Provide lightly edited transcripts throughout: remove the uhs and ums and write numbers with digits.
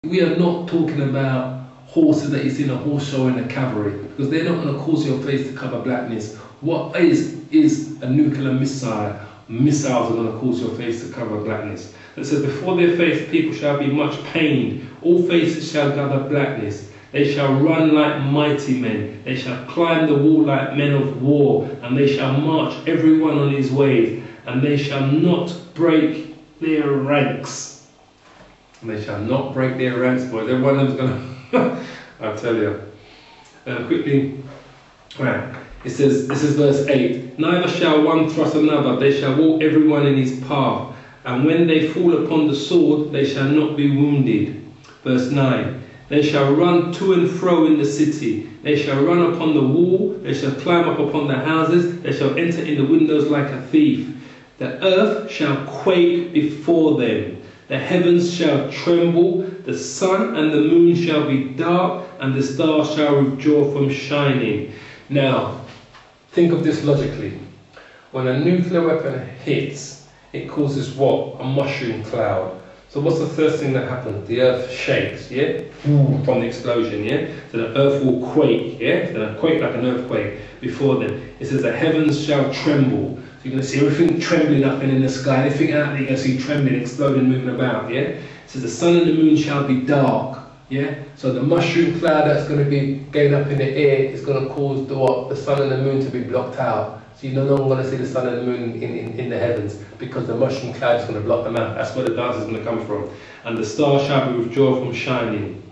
We are not talking about horses that you see in a horse show in a cavalry, because they're not going to cause your face to cover blackness. What is a nuclear missile? Missiles are going to cause your face to cover blackness. It says, before their face people shall be much pained, all faces shall gather blackness. They shall run like mighty men, they shall climb the wall like men of war, and they shall march every one on his ways, and they shall not break their ranks. And they shall not break their ranks, boys. Every one of them's going to, I'll tell you. Quickly, right. It says, this is verse 8. Neither shall one thrust another, they shall walk every one in his path. And when they fall upon the sword, they shall not be wounded. Verse 9. They shall run to and fro in the city. They shall run upon the wall. They shall climb up upon the houses. They shall enter in the windows like a thief. The earth shall quake before them. The heavens shall tremble. The sun and the moon shall be dark, and the stars shall withdraw from shining. Now, think of this logically. When a nuclear weapon hits, it causes what? A mushroom cloud. So what's the first thing that happens? The earth shakes, yeah? From the explosion, yeah? So the earth will quake, yeah? So it'll quake like an earthquake before then. It says the heavens shall tremble. So you're going to see everything trembling up and in the sky. Anything out there you're going to see trembling, exploding, moving about, yeah? It says the sun and the moon shall be dark, yeah? So the mushroom cloud that's going to be going up in the air is going to cause the sun and the moon to be blocked out. So you're no longer going to see the sun and the moon in the heavens, because the mushroom cloud is going to block them out. That's where the darkness is going to come from. And the stars shall be withdrawn from shining.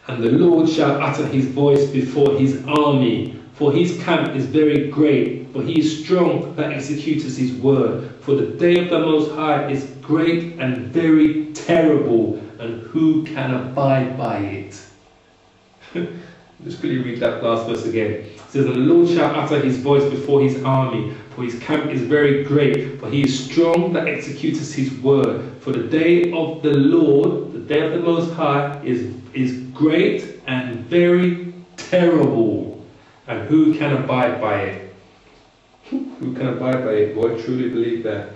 And the Lord shall utter his voice before his army. For his camp is very great. For he is strong that executeth his word. For the day of the Most High is great and very terrible. And who can abide by it? Just quickly read that last verse again. It says, and the Lord shall utter his voice before his army, for his camp is very great, for he is strong that executeth his word. For the day of the Lord, the day of the Most High, is great and very terrible. And who can abide by it? Who can abide by it? Boy, I truly believe that.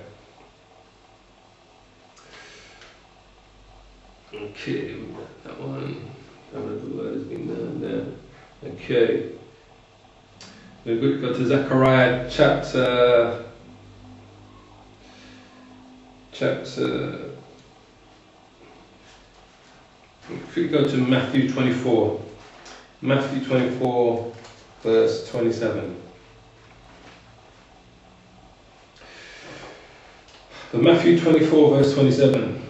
Okay, we got that one. Some of the word has been done there. Okay. We're going to go to Zechariah chapter. If we go to Matthew 24. Matthew 24, verse 27. But Matthew 24, verse 27.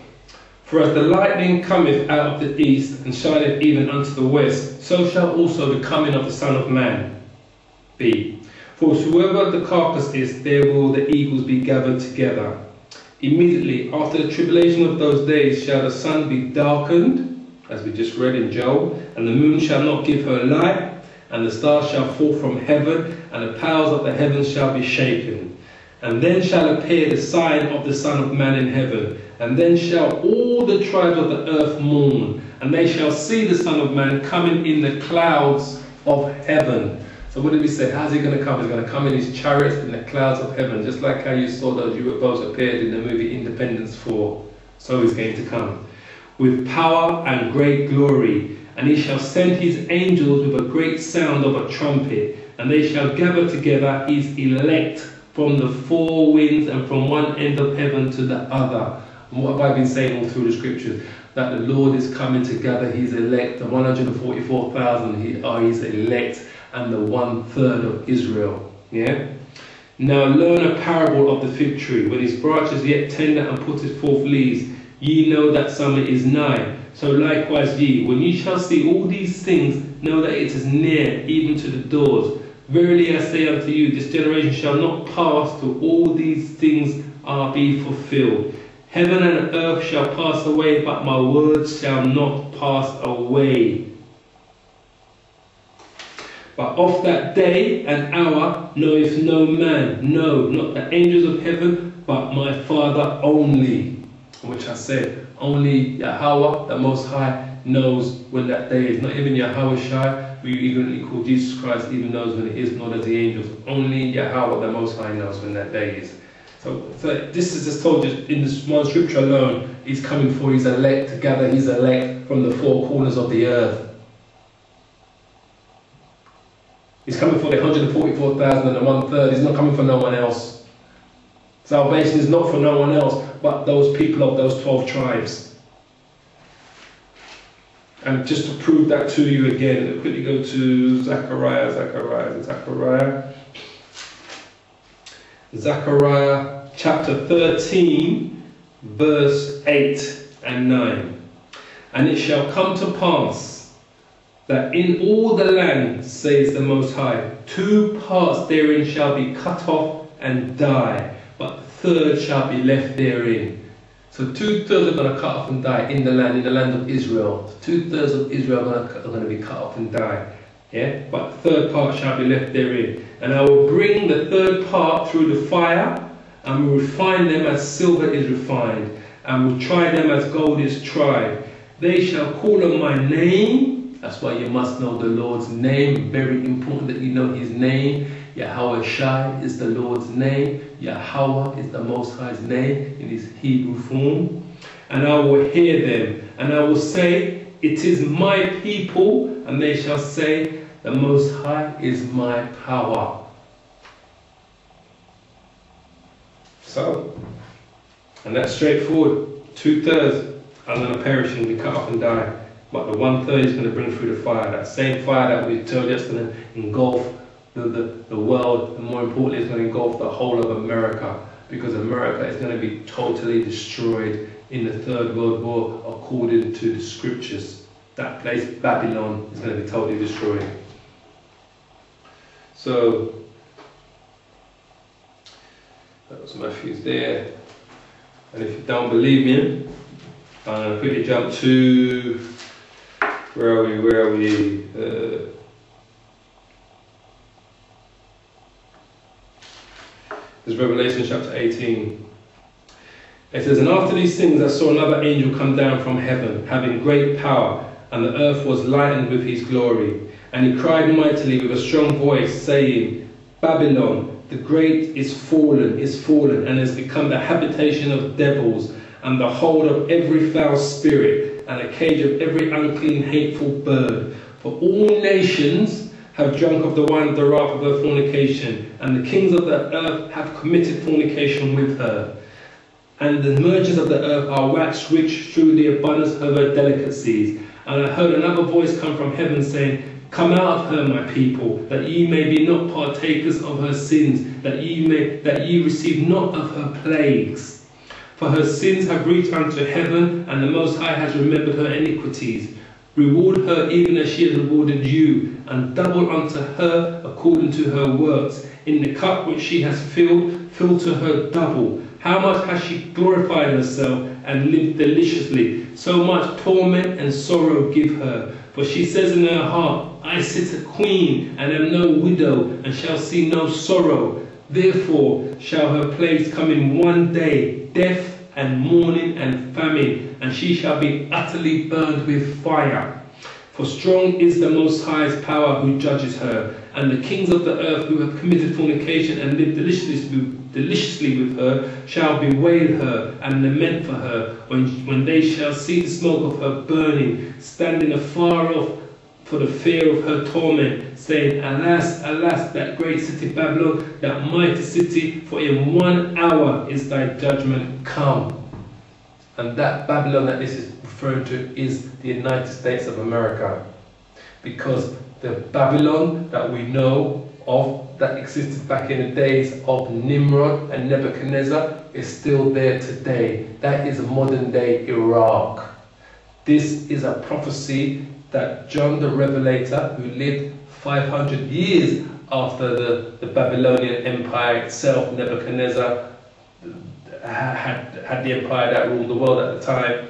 For as the lightning cometh out of the east, and shineth even unto the west, so shall also the coming of the Son of Man be. For whoever the carcass is, there will the eagles be gathered together. Immediately after the tribulation of those days shall the sun be darkened, as we just read in Job, and the moon shall not give her light, and the stars shall fall from heaven, and the powers of the heavens shall be shaken. And then shall appear the sign of the Son of Man in heaven. And then shall all the tribes of the earth mourn, and they shall see the Son of Man coming in the clouds of heaven. So what did we say? How's he going to come? He's going to come in his chariots in the clouds of heaven, just like how you saw those UFOs appeared in the movie Independence 4. So he's going to come with power and great glory. And he shall send his angels with a great sound of a trumpet, and they shall gather together his elect from the four winds and from one end of heaven to the other. And what have I been saying all through the scriptures? That the Lord is coming to gather his elect. The 144,000 are his elect, and the 1/3 of Israel. Yeah? Now learn a parable of the fig tree. When his branch is yet tender and putteth forth leaves, ye know that summer is nigh. So likewise ye, when ye shall see all these things, know that it is near, even to the doors. Verily I say unto you, this generation shall not pass till all these things are be fulfilled. Heaven and earth shall pass away, but my words shall not pass away. But of that day and hour knoweth no man, no, not the angels of heaven, but my Father only. Which I said, only Yahweh, the Most High, knows when that day is. Not even Yahweh Shai, we even call Jesus Christ, even knows when it is, nor does the angels. Only Yahweh, the Most High, knows when that day is. So this is just told just in this one scripture alone, he's coming for his elect, to gather his elect from the four corners of the earth. He's coming for the 144,000 and the 1/3. He's not coming for no one else. Salvation is not for no one else but those people of those 12 tribes. And just to prove that to you again, I'll quickly go to Zechariah. Zechariah chapter 13, verse 8 and 9. And it shall come to pass that in all the land, says the Most High, 2 parts therein shall be cut off and die, but the 3rd shall be left therein. So 2/3 are going to cut off and die in the land of Israel. 2/3 of Israel are going to be cut off and die. Yeah? But the 3rd part shall be left therein. And I will bring the 3rd part through the fire, and will refine them as silver is refined, and will try them as gold is tried. They shall call on my name. That's why you must know the Lord's name. Very important that you know his name. Yahweh Shai is the Lord's name. Yahweh is the Most High's name in his Hebrew form. And I will hear them, and I will say, it is my people, and they shall say, the Most High is my power. So, and that's straightforward. 2/3 are going to perish and be cut off and die. But the 1/3 is going to bring through the fire. That same fire that we told us is going to engulf the world, and more importantly, it's going to engulf the whole of America, because America is going to be totally destroyed in the 3rd World War according to the scriptures. That place, Babylon, is going to be totally destroyed. So, that was Matthew's there. And if you don't believe me, I'm going to quickly jump to, where are we? This is Revelation chapter 18. It says, and after these things I saw another angel come down from heaven, having great power, and the earth was lightened with his glory. And he cried mightily with a strong voice, saying, Babylon, the great is fallen, and has become the habitation of devils, and the hold of every foul spirit, and a cage of every unclean, hateful bird. For all nations have drunk of the wine of the wrath of her fornication, and the kings of the earth have committed fornication with her. And the merchants of the earth are waxed rich through the abundance of her delicacies. And I heard another voice come from heaven, saying, come out of her, my people, that ye may be not partakers of her sins, that ye receive not of her plagues. For her sins have reached unto heaven, and the Most High has remembered her iniquities. Reward her even as she has rewarded you, and double unto her according to her works. In the cup which she has filled, fill to her double. How much has she glorified herself and lived deliciously? So much torment and sorrow give her. For she says in her heart, I sit a queen, and am no widow, and shall see no sorrow. Therefore shall her plagues come in one day, death and mourning and famine, and she shall be utterly burned with fire. For strong is the Most High's power who judges her, and the kings of the earth who have committed fornication and lived deliciously with her shall bewail her and lament for her, when they shall see the smoke of her burning, standing afar off for the fear of her torment, saying, alas, alas, that great city Babylon, that mighty city, for in 1 hour is thy judgment come. And that Babylon that this is referring to is the United States of America. Because the Babylon that we know of, that existed back in the days of Nimrod and Nebuchadnezzar, is still there today. That is modern day Iraq. This is a prophecy that John the Revelator, who lived 500 years after the Babylonian Empire itself, Nebuchadnezzar, had the empire that ruled the world at the time.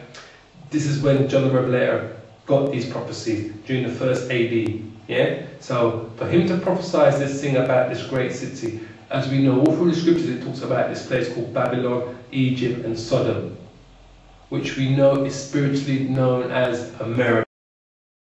This is when John the Revelator got these prophecies during the 1st AD. Yeah? So for him to prophesy this thing about this great city, as we know all through the scriptures, it talks about this place called Babylon, Egypt and Sodom, which we know is spiritually known as America.